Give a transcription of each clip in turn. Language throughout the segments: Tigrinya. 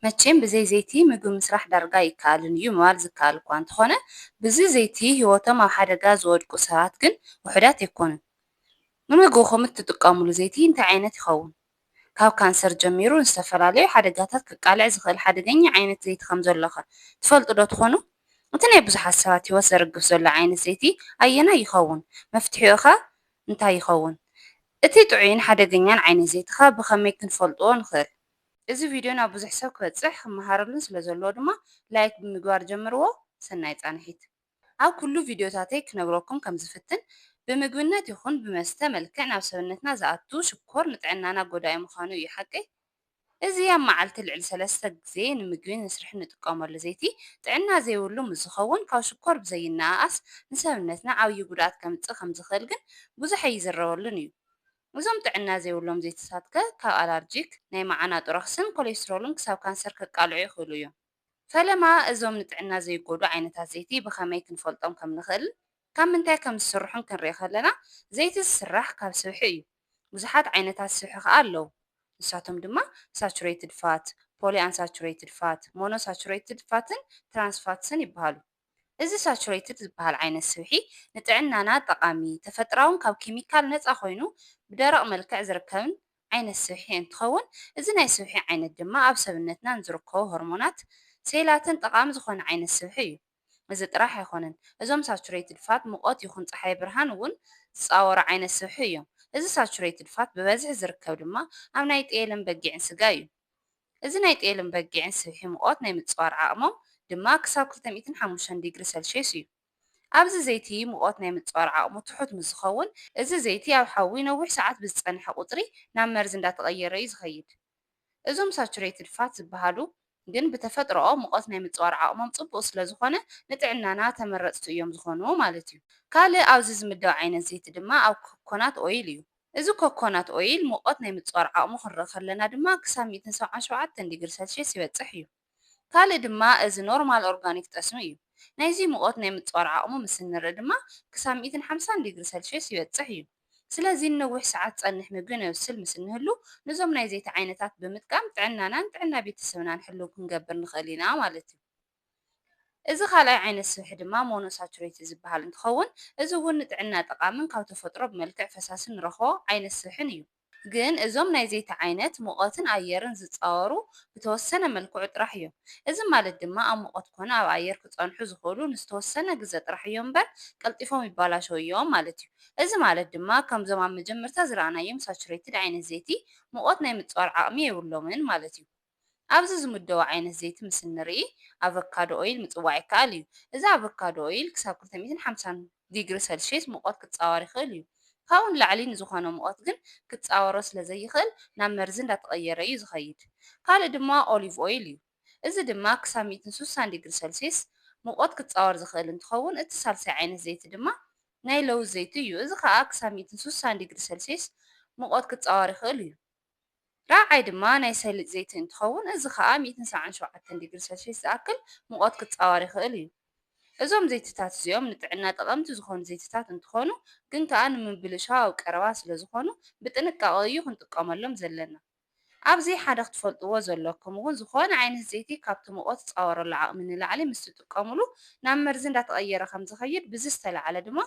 መቼም ብዘይ ዘይቲ ምግቢ ምስራሕ ዳርጋ ይከኣልን እዩ ምባል ዝከኣል እኳ እንተኾነ ብዚ ዘይቲ ሂወቶም ኣብ ሓደጋ ዝወድቁ ሰባት ግን ውሑዳት ኣይኮኑን። ንምግብኹም እትጥቀሙሉ ዘይቲ እንታይ ዓይነት ይኸውን? ካብ ካንሰር ጀሚሩ ንዝተፈላለዩ ሓደጋታት ከቃልዕ ዝኽእል ሓደገኛ ዓይነት ዘይቲ ከም ዘሎ ኸ ትፈልጡ ዶ ትኾኑ? እቲ ናይ ብዙሓት ሰባት ሂወት ዘርግፍ ዘሎ ዓይነት ዘይቲ ኣየናይ ይኸውን? መፍትሒኡ ኸ እንታይ ይኸውን? እቲ ጥዑይን ሓደገኛን ዓይነት ዘይቲ ኸ ብኸመይ ክንፈልጥዎ ንኽእል? እዚ ቪድዮ ናብ ብዙሕ ሰብ ክበፅሕ ክመሃረሉን ስለ ዘለዎ ድማ ላይክ ብምግባር ጀምርዎ። ሰናይ ፃንሒት። ኣብ ኩሉ ቪድዮታተይ ክነግረኩም ከም ዝፍትን ብምግብነት ይኹን ብመስተ መልክዕ ናብ ሰውነትና ዝኣቱ ሽኮር ንጥዕናና ጎዳኢ ምዃኑ እዩ ሓቂ። እዚ ኣብ መዓልቲ ልዕሊ 3 ግዜ ንምግቢ ንስርሒ ንጥቀመሉ ዘይቲ ጥዕና ዘይብሉ ምስ ዝኸውን ካብ ሽኮር ብዘይነኣኣስ ንሰውነትና ዓብዪ ጉድኣት ከምፅእ ከም ዝኽእል ግን ብዙሕ ኣይዝረበሉን እዩ። እዞም ጥዕና ዘይብሎም ዘይትታት ከ ካብ ኣላርጂክ ናይ መዓናጡ ረኽስን ኮሌስትሮልን ክሳብ ካንሰር ከቃልዑ ይኽእሉ እዮም። ፈለማ እዞም ንጥዕና ዘይጎዱ ዓይነታት ዘይቲ ብኸመይ ክንፈልጦም ከም ንኽእልን ካብ ምንታይ ከም ዝስርሑን ክንሪኢ ከለና ዘይቲ ዝስራሕ ካብ ስብሒ እዩ። ብዙሓት ዓይነታት ስብሒ ከዓ ኣለዉ። ንሳቶም ድማ ሳቹሬትድ ፋት፣ ፖሊ አንሳቹሬትድ ፋት፣ ሞኖሳቹሬትድ ፋትን ትራንስፋትስን ይበሃሉ። እዚ ሳቹሬትድ ዝበሃል ዓይነት ስብሒ ንጥዕናና ጠቃሚ ተፈጥራውን ካብ ኬሚካል ነፃ ኮይኑ ብደረቕ መልክዕ ዝርከብን ዓይነት ስብሒ እንትኸውን እዚ ናይ ስብሒ ዓይነት ድማ ኣብ ሰብነትና ንዝርከቡ ሆርሞናት ሴላትን ጠቃሚ ዝኾነ ዓይነት ስብሒ እዩ። እዚ ጥራሕ ኣይኮነን፣ እዞም ሳቹሬትድ ፋት ሙቐት ይኹን ፀሓይ ብርሃን እውን ዝፃወሩ ዓይነት ስብሒ እዮም። እዚ ሳቹሬትድ ፋት ብበዝሒ ዝርከብ ድማ ኣብ ናይ ጤልን በጊዕን ስጋ እዩ። እዚ ናይ ጤልን በጊዕን ስብሒ ሙቐት ናይ ምፅዋር ዓቕሞም ድማ ክሳብ 205 ዲግሪ ሴልሺየስ እዩ። ኣብዚ ዘይቲ ሙቐት ናይ ምፅዋር ዓቕሙ ትሑት ምስ ዝኸውን እዚ ዘይቲ ኣብ ሓዊ ነዊሕ ሰዓት ብዝፀንሐ ቁፅሪ ናብ መርዚ እንዳተቐየረ እዩ ዝኸይድ። እዞም ሳቹሬትድ ፋት ዝበሃሉ ግን ብተፈጥሮኦ ሙቐት ናይ ምፅዋር ዓቕሞም ፅቡቅ ስለ ዝኾነ ንጥዕናና ተመረፅቲ እዮም ዝኾኑ ማለት እዩ። ካልእ ኣብዚ ዝምደብ ዓይነት ዘይቲ ድማ ኣብ ኮኮናት ኦይል እዩ። እዚ ኮኮናት ኦይል ሙቐት ናይ ምፅዋር ዓቕሙ ክንርኢ ከለና ድማ ክሳብ 177 ዲግሪ ሴልሺየስ ይበፅሕ እዩ። ካልእ ድማ እዚ ኖርማል ኦርጋኒክ ጠስሚ እዩ። ናይዚ ሙቐት ናይ ምፅዋር ዓቕሙ ምስ ንርኢ ድማ ክሳብ 150 ዲግሪ ሴልሺየስ ይበፅሕ እዩ። ስለዚ ንነዊሕ ሰዓት ፀኒሕ ምግቢ ነብስል ምስ እንህሉ ነዞም ናይ ዘይቲ ዓይነታት ብምጥቃም ጥዕናናን ጥዕና ቤተሰብናን ሕልው ክንገብር ንኽእል ኢና ማለት እዩ። እዚ ካልኣይ ዓይነት ስብሒ ድማ ሞኖሳቹሬትድ ዝበሃል እንትኸውን እዚ እውን ንጥዕና ጠቃምን ካብ ተፈጥሮ ብመልክዕ ፈሳሲ ንረኽቦ ዓይነት ስብሕን እዩ። ግን እዞም ናይ ዘይቲ ዓይነት ሙቐትን ኣየርን ዝፃወሩ ብተወሰነ መልክዑ ጥራሕ እዮም። እዚ ማለት ድማ ኣብ ሙቐት ኮነ ኣብ ኣየር ክፀንሑ ዝኽእሉ ንዝተወሰነ ግዜ ጥራሕ እዮም እምበር ቀልጢፎም ይበላሸው እዮም ማለት እዩ። እዚ ማለት ድማ ከምዞም ኣብ መጀመርታ ዝረኣናዮም ሳቹሬትድ ዓይነት ዘይቲ ሙቐት ናይ ምፅዋር ዓቕሚ የብሎምን ማለት እዩ። ኣብዚ ዝምደቡ ዓይነት ዘይቲ ምስ ንርኢ ኣቮካዶ ኦይል ምፅዋዕ ይከኣል እዩ። እዚ ኣቮካዶ ኦይል ክሳብ 250 ዲግሪ ሴልሺየስ ሙቐት ክፃወር ይኽእል እዩ። ካብኡ ንላዕሊ ንዝኾነ ሙቐት ግን ክፃወሮ ስለ ዘይኽእል ናብ መርዚ እንዳተቐየረ እዩ ዝኸይድ። ካልእ ድማ ኦሊቭ ኦይል እዩ። እዚ ድማ ክሳብ 160 ዲግሪ ሴልሺየስ ሙቐት ክፃወር ዝኽእል እንትኸውን እቲ ሳልሳይ ዓይነት ዘይቲ ድማ ናይ ለውዝ ዘይቲ እዩ። እዚ ከዓ ክሳብ 160 ዲግሪ ሴልሺየስ ሙቐት ክፃወር ይኽእል እዩ። ራብዓይ ድማ ናይ ሰሊጥ ዘይቲ እንትኸውን እዚ ከዓ 177 ዲግሪ ሴልሺየስ ዝኣክል ሙቐት ክፃወር ይኽእል እዩ። እዞም ዘይትታት እዚኦም ንጥዕና ጠቐምቲ ዝኾኑ ዘይትታት እንትኾኑ ግን ከዓ ንምብልሻው ኣብ ቀረባ ስለ ዝኾኑ ብጥንቃቐ እዩ ክንጥቀመሎም ዘለና። ኣብዚ ሓደ ክትፈልጥዎ ዘለኩም እውን ዝኾነ ዓይነት ዘይቲ ካብቲ ሙቐት ዝፃወረሉ ዓቕሚ ንላዕሊ ምስ ትጥቀሙሉ ናብ መርዚ እንዳተቐየረ ከም ዝኸይድ ብዚ ዝተለዓለ ድማ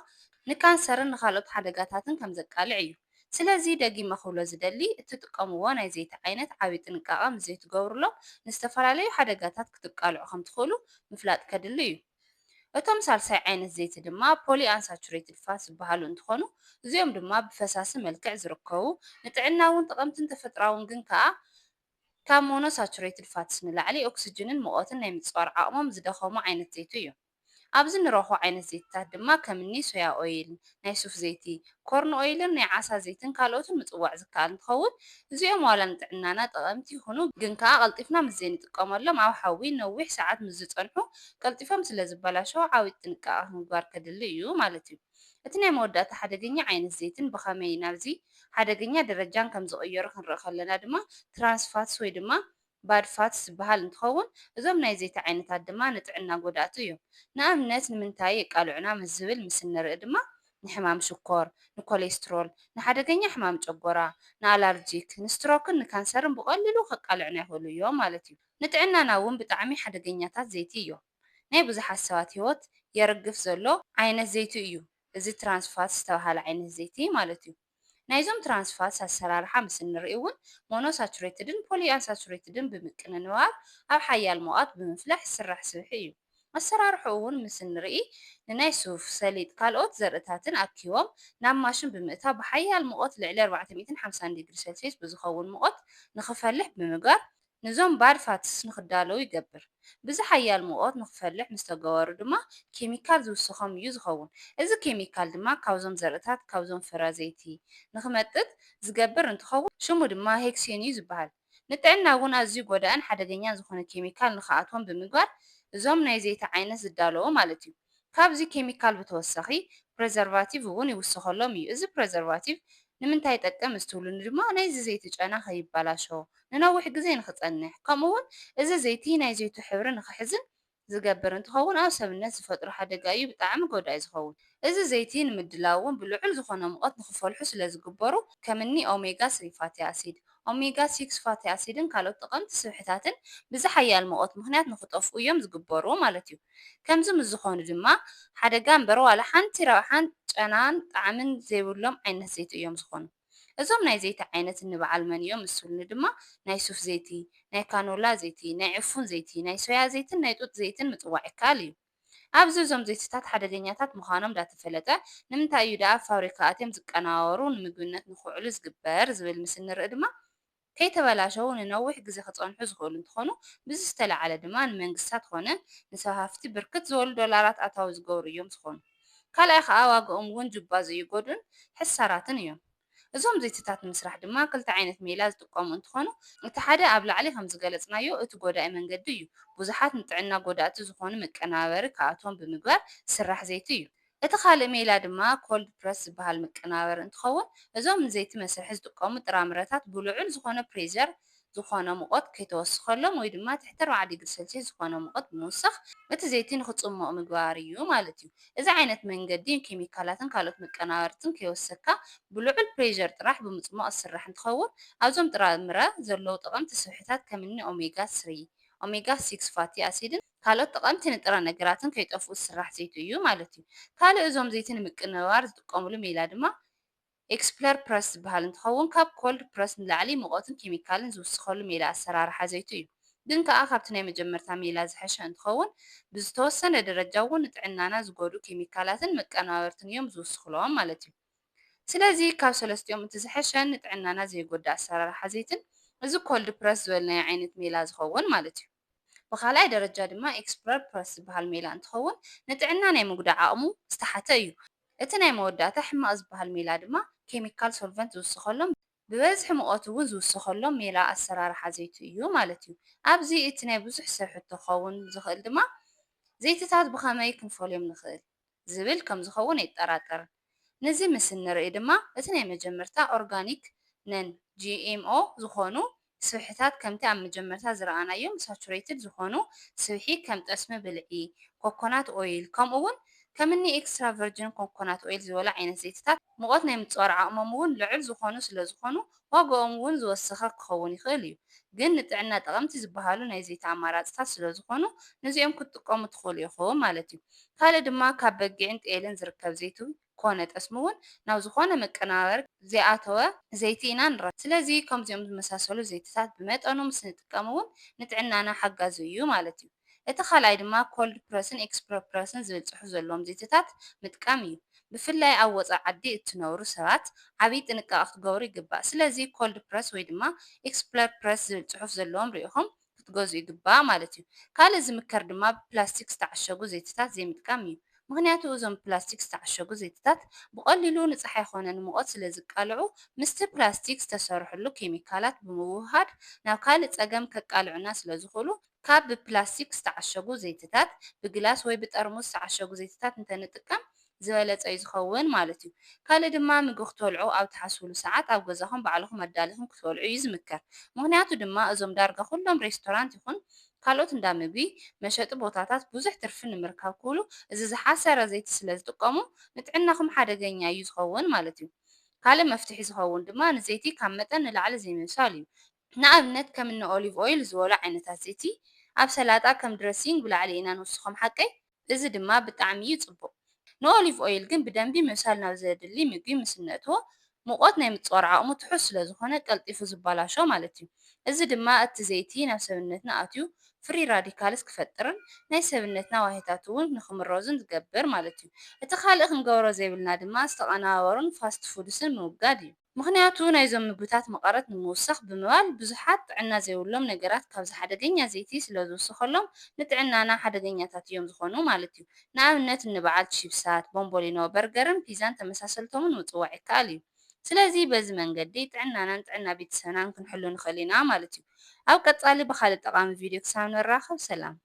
ንካንሰርን ንካልኦት ሓደጋታትን ከም ዘቃልዕ እዩ። ስለዚ ደጊመ ክብሎ ዝደሊ እትጥቀምዎ ናይ ዘይቲ ዓይነት ዓብዪ ጥንቃቐ ምስ ዘይትገብሩሎም ንዝተፈላለዩ ሓደጋታት ክትቃልዑ ከም ትኽእሉ ምፍላጥ ከድሊ እዩ። እቶም ሳልሳይ ዓይነት ዘይቲ ድማ ፖሊ አንሳቹሬትድ ፋት ዝበሃሉ እንትኾኑ እዚኦም ድማ ብፈሳሲ መልክዕ ዝርከቡ ንጥዕና እውን ጠቐምትን ተፈጥራውን ግን ከዓ ካብ ሞኖሳቹሬትድ ፋትስ ንላዕሊ ኦክስጅንን ሙቐትን ናይ ምፅዋር ዓቕሞም ዝደኸሙ ዓይነት ዘይቲ እዮም። ኣብዚ ንረኽቦ ዓይነት ዘይትታት ድማ ከምኒ ሶያ ኦይል፣ ናይ ሱፍ ዘይቲ፣ ኮርን ኦይልን ናይ ዓሳ ዘይትን ካልኦትን ምፅዋዕ ዝከኣል እንትኸውን እዚኦም ዋላ ንጥዕናና ጠቐምቲ ይኹኑ ግን ከዓ ቀልጢፍና ምስ ዘይንጥቀመሎም ኣብ ሓዊ ነዊሕ ሰዓት ምስ ዝፀንሑ ቀልጢፎም ስለ ዝበላሸው ዓብዪ ጥንቃቐ ምግባር ከድሊ እዩ ማለት እዩ። እቲ ናይ መወዳእታ ሓደገኛ ዓይነት ዘይትን ብኸመይ ናብዚ ሓደገኛ ደረጃን ከም ዝቕየሩ ክንርኢ ከለና ድማ ትራንስፋትስ ወይ ድማ ባድ ፋትስ ዝበሃል እንትኸውን እዞም ናይ ዘይቲ ዓይነታት ድማ ንጥዕና ጎዳእቲ እዮም። ንኣብነት ንምንታይ የቃልዑና ምስ ዝብል ምስ ንርኢ ድማ ንሕማም ሽኮር፣ ንኮሌስትሮል፣ ንሓደገኛ ሕማም ጨጎራ፣ ንኣላርጂክ፣ ንስትሮክን ንካንሰርን ብቐሊሉ ከቃልዑና ይኽእሉ እዮም ማለት እዩ። ንጥዕናና እውን ብጣዕሚ ሓደገኛታት ዘይቲ እዮም። ናይ ብዙሓት ሰባት ሂወት የርግፍ ዘሎ ዓይነት ዘይቲ እዩ እዚ ትራንስፋት ዝተባህለ ዓይነት ዘይቲ ማለት እዩ። ናይዞም ትራንስፋት ኣሰራርሓ ምስ እንሪኢ እውን ሞኖሳቹሬትድን ፖሊኣንሳቹሬትድን ብምቅንንባር ኣብ ሓያል ሙቐት ብምፍላሕ ዝስራሕ ስብሒ እዩ። ኣሰራርሑ እውን ምስ እንሪኢ ንናይ ሱፍ፣ ሰሊጥ ካልኦት ዘርእታትን ኣኪቦም ናብ ማሽን ብምእታው ብሓያል ሙቐት ልዕሊ 450 ዲግሪ ሴልሲየስ ብዝኸውን ሙቐት ንኽፈልሕ ብምግባር ንዞም ባድ ፋትስ ንክዳለዉ ይገብር። ብዚ ሓያል ሙቐት ንክፈልሕ ምስ ተገበሩ ድማ ኬሚካል ዝውስኾም እዩ ዝኸውን። እዚ ኬሚካል ድማ ካብዞም ዘርእታት ካብዞም ፍረ ዘይቲ ንክመጥጥ ዝገብር እንትኸውን ሽሙ ድማ ሄክሴን እዩ ዝበሃል። ንጥዕና እውን ኣዝዩ ጎዳእን ሓደገኛን ዝኾነ ኬሚካል ንኽኣትዎም ብምግባር እዞም ናይ ዘይቲ ዓይነት ዝዳለዎ ማለት እዩ። ካብዚ ኬሚካል ብተወሳኺ ፕሬዘርቫቲቭ እውን ይውስኸሎም እዩ። እዚ ፕሬዘርቫቲቭ ንምንታይ ይጠቅም እስትብሉኒ ድማ ናይዚ ዘይቲ ጨና ከይበላሾ ንነዊሕ ግዜ ንክፀንሕ ከምኡ እውን እዚ ዘይቲ ናይ ዘይቱ ሕብሪ ንክሕዝን ዝገብር እንትኸውን ኣብ ሰብነት ዝፈጥሮ ሓደጋ እዩ ብጣዕሚ ጎዳኢ ዝኸውን። እዚ ዘይቲ ንምድላው እውን ብልዑል ዝኾነ ሙቐት ንክፈልሑ ስለ ዝግበሩ ከምኒ ኦሜጋ 3 ፋቲ ኣሲድ፣ ኦሜጋ 6 ፋቲ ኣሲድን ካልኦት ጠቐምቲ ስብሕታትን ብዚ ሓያል ሙቐት ምክንያት ንክጠፍኡ እዮም ዝግበሩ ማለት እዩ። ከምዚ ምስ ዝኾኑ ድማ ሓደጋ እምበር ዋላ ሓንቲ ረብሓን ጨናን ጣዕምን ዘይብሎም ዓይነት ዘይቲ እዮም ዝኾኑ። እዞም ናይ ዘይቲ ዓይነት እንበዓል መን እዮም እስትብሉኒ ድማ ናይ ሱፍ ዘይቲ፣ ናይ ካኖላ ዘይቲ፣ ናይ ዕፉን ዘይቲ፣ ናይ ሶያ ዘይትን ናይ ጡጥ ዘይትን ምፅዋዕ ይከኣል እዩ። ኣብዚ እዞም ዘይትታት ሓደገኛታት ምዃኖም እንዳተፈለጠ ንምንታይ እዩ ደኣ ኣብ ፋብሪካ ኣትዮም ዝቀነባበሩ ንምግብነት ንክውዕሉ ዝግበር ዝብል ምስ እንርኢ ድማ ከይተበላሸው ንነዊሕ ግዜ ክፀንሑ ዝኽእሉ እንትኾኑ ብዚ ዝተለዓለ ድማ ንመንግስታት ኮነ ንሰብ ሃፍቲ ብርክት ዝበሉ ዶላራት ኣታዊ ዝገብሩ እዮም ዝኾኑ። ካልኣይ ከዓ ዋግኦም እውን ጅባ ዘይጎዱን ሕሳራትን እዮም። እዞም ዘይትታት ንምስራሕ ድማ ክልተ ዓይነት ሜላ ዝጥቀሙ እንትኾኑ እቲ ሓደ ኣብ ላዕሊ ከም ዝገለጽናዮ እቲ ጎዳኢ መንገዲ እዩ። ብዙሓት ንጥዕና ጎዳእቲ ዝኾኑ መቀናበሪ ካብኣቶም ብምግባር ዝስራሕ ዘይቲ እዩ። እቲ ካልእ ሜላ ድማ ኮልድ ፕረስ ዝበሃል መቀናበሪ እንትኸውን እዞም ንዘይቲ መስርሒ ዝጥቀሙ ጥራምረታት ብልዑል ዝኾነ ፕሬዠር ዝኾነ ሙቐት ከይተወስኸሎም ወይ ድማ ትሕቲ 40 ዲግሪ ሴልሲየስ ዝኾነ ሙቐት ብምውሳኽ እቲ ዘይቲ ንክፅሞቕ ምግባር እዩ ማለት እዩ። እዚ ዓይነት መንገዲ ኬሚካላትን ካልኦት መቀናበርትን ከይወሰካ ብልዑል ፕሬዠር ጥራሕ ብምፅሟቕ ዝስራሕ እንትኸውን ኣብዞም ጥራምረ ዘለዉ ጠቐምቲ ስብሕታት ከምኒ ኦሜጋ 3 ኦሜጋ 6 ፋቲ ኣሲድን ካልኦት ጠቐምቲ ንጥረ ነገራትን ከይጠፍኡ ዝስራሕ ዘይቲ እዩ ማለት እዩ። ካልእ እዞም ዘይቲ ንምቅንባር ዝጥቀሙሉ ሜላ ድማ ኤክስፕለር ፕረስ ዝበሃል እንትኸውን ካብ ኮልድ ፕረስ ንላዕሊ ሙቐትን ኬሚካልን ዝውስኸሉ ሜላ ኣሰራርሓ ዘይቲ እዩ። ግን ከዓ ካብቲ ናይ መጀመርታ ሜላ ዝሐሸ እንትኸውን ብዝተወሰነ ደረጃ እውን ንጥዕናና ዝጎድኡ ኬሚካላትን መቀናበርትን እዮም ዝውስኽሎም ማለት እዩ። ስለዚ ካብ ሰለስቲኦም እቲ ዝሐሸን ንጥዕናና ዘይጎዳእ ኣሰራርሓ ዘይትን እዚ ኮልድ ፕረስ ዝበልናዮ ዓይነት ሜላ ዝኸውን ማለት እዩ። ብኻልኣይ ደረጃ ድማ ኤክስፕለር ፕረስ ዝበሃል ሜላ እንትኸውን ንጥዕና ናይ ምጉዳእ ዓቕሙ ዝተሓተ እዩ። እቲ ናይ መወዳእታ ሕማቕ ዝበሃል ሜላ ድማ ኬሚካል ሶልቨንት ዝውስኸሎም ብበዝሒ ሙቐት እውን ዝውስኸሎም ሜላ ኣሰራርሓ ዘይቲ እዩ ማለት እዩ። ኣብዚ እቲ ናይ ብዙሕ ሰብ ሕቶ ክኸውን ዝኽእል ድማ ዘይትታት ብኸመይ ክንፈልዮም ንኽእል ዝብል ከም ዝኸውን ኣይጠራጠርን። ነዚ ምስ እንርኢ ድማ እቲ ናይ መጀመርታ ኦርጋኒክ ነን ጂኤምኦ ዝኾኑ ስብሕታት ከምቲ ኣብ መጀመርታ ዝረኣናዮም ሳቹሬትድ ዝኾኑ ስብሒ ከም ጠስሚ ብልዒ፣ ኮኮናት ኦይል ከምኡ እውን ከምኒ ኤክስትራ ቨርጅን ኮኮናት ኦይል ዝበሉ ዓይነት ዘይትታት ሙቐት ናይ ምፅዋር ዓቕሞም እውን ልዑል ዝኾኑ ስለ ዝኾኑ ዋግኦም እውን ዝወሰኸ ክኸውን ይኽእል እዩ። ግን ንጥዕና ጠቐምቲ ዝበሃሉ ናይ ዘይቲ ኣማራፅታት ስለ ዝኾኑ ነዚኦም ክትጥቀሙ ትኽእሉ ኢኹም ማለት እዩ። ካልእ ድማ ካብ በጊዕን ጤልን ዝርከብ ዘይቲ ኮነ ጠስሚ እውን ናብ ዝኾነ መቀናበሪ ዘይኣተወ ዘይቲ ኢና ንረክብ። ስለዚ ከምዚኦም ዝመሳሰሉ ዘይትታት ብመጠኑ ምስ ንጥቀም እውን ንጥዕናና ሓጋዚ እዩ ማለት እዩ። እቲ ካልኣይ ድማ ኮልድ ፕረስን ኤክስፕረስ ፕረስን ዝብል ፅሑፍ ዘለዎም ዘይትታት ምጥቃም እዩ። ብፍላይ ኣብ ወፃኢ ዓዲ እትነብሩ ሰባት ዓብይ ጥንቃቐ ክትገብሩ ይግባእ። ስለዚ ኮልድ ፕረስ ወይ ድማ ኤክስፕለር ፕረስ ዝብል ፅሑፍ ዘለዎም ሪኢኹም ክትገዝኡ ይግባእ ማለት እዩ። ካልእ ዝምከር ድማ ብፕላስቲክ ዝተዓሸጉ ዘይትታት ዘይምጥቃም እዩ። ምክንያቱ እዞም ፕላስቲክ ዝተዓሸጉ ዘይትታት ብቐሊሉ ንፀሓይ ኮነ ንሙቐት ስለ ዝቃልዑ ምስቲ ፕላስቲክ ዝተሰርሑሉ ኬሚካላት ብምውህሃድ ናብ ካልእ ፀገም ከቃልዑና ስለ ዝኽእሉ ካብ ብፕላስቲክ ዝተዓሸጉ ዘይትታት ብግላስ ወይ ብጠርሙዝ ዝተዓሸጉ ዘይትታት እንተንጥቀም ዝበለፀ እዩ ዝኸውን ማለት እዩ። ካልእ ድማ ምግቢ ክትበልዑ ኣብ ትሓስብሉ ሰዓት ኣብ ገዛኹም ባዕልኹም ኣዳሊኹም ክትበልዑ እዩ ዝምከር። ምክንያቱ ድማ እዞም ዳርጋ ኩሎም ሬስቶራንት ይኹን ካልኦት እንዳ ምግቢ መሸጢ ቦታታት ብዙሕ ትርፊ ንምርካብ ክብሉ እዚ ዝሓሰረ ዘይቲ ስለ ዝጥቀሙ ንጥዕናኹም ሓደገኛ እዩ ዝኸውን ማለት እዩ። ካልእ መፍትሒ ዝኸውን ድማ ንዘይቲ ካብ መጠን ንላዕሊ ዘይምብሳል እዩ። ንኣብነት ከም እኒ ኦሊቭ ኦይል ዝበሉ ዓይነታት ዘይቲ ኣብ ሰላጣ ከም ድረሲንግ ብላዕሊ ኢና ንውስኾም ሓቀይ። እዚ ድማ ብጣዕሚ እዩ ጽቡቕ። ንኦሊቭ ኦይል ግን ብደንቢ ምብሳል ናብ ዘድሊ ምግቢ ምስ ነእትዎ ሙቐት ናይ ምፅዋር ዓቕሙ ትሑት ስለ ዝኾነ ቀልጢፉ ዝባላሾ ማለት እዩ። እዚ ድማ እቲ ዘይቲ ናብ ሰብነትና ኣትዩ ፍሪ ራዲካልስ ክፈጥርን ናይ ሰብነትና ዋሂታት እውን ንኽምረዙን ዝገብር ማለት እዩ። እቲ ካልእ ክንገብሮ ዘይብልና ድማ ዝተቐናበሩን ፋስት ፉድስን ምውጋድ እዩ። ምክንያቱ ናይዞም ምግብታት መቐረት ንምውሳኽ ብምባል ብዙሓት ጥዕና ዘይብሎም ነገራት ካብዚ ሓደገኛ ዘይቲ ስለ ዝውሰኸሎም ንጥዕናና ሓደገኛታት እዮም ዝኾኑ ማለት እዩ። ንኣብነት ንበዓል ቺፕሳት፣ ቦምቦሊኖ፣ በርገርን ፒዛን ተመሳሰልቶምን ምፅዋዕ ይከኣል እዩ። ስለዚ በዚ መንገዲ ጥዕናናን ጥዕና ቤተሰብናን ክንሕሉ ንኽእል ኢና ማለት እዩ። ኣብ ቀጻሊ ብካልእ ጠቓሚ ቪድዮ ክሳብ ንራኸብ ሰላም።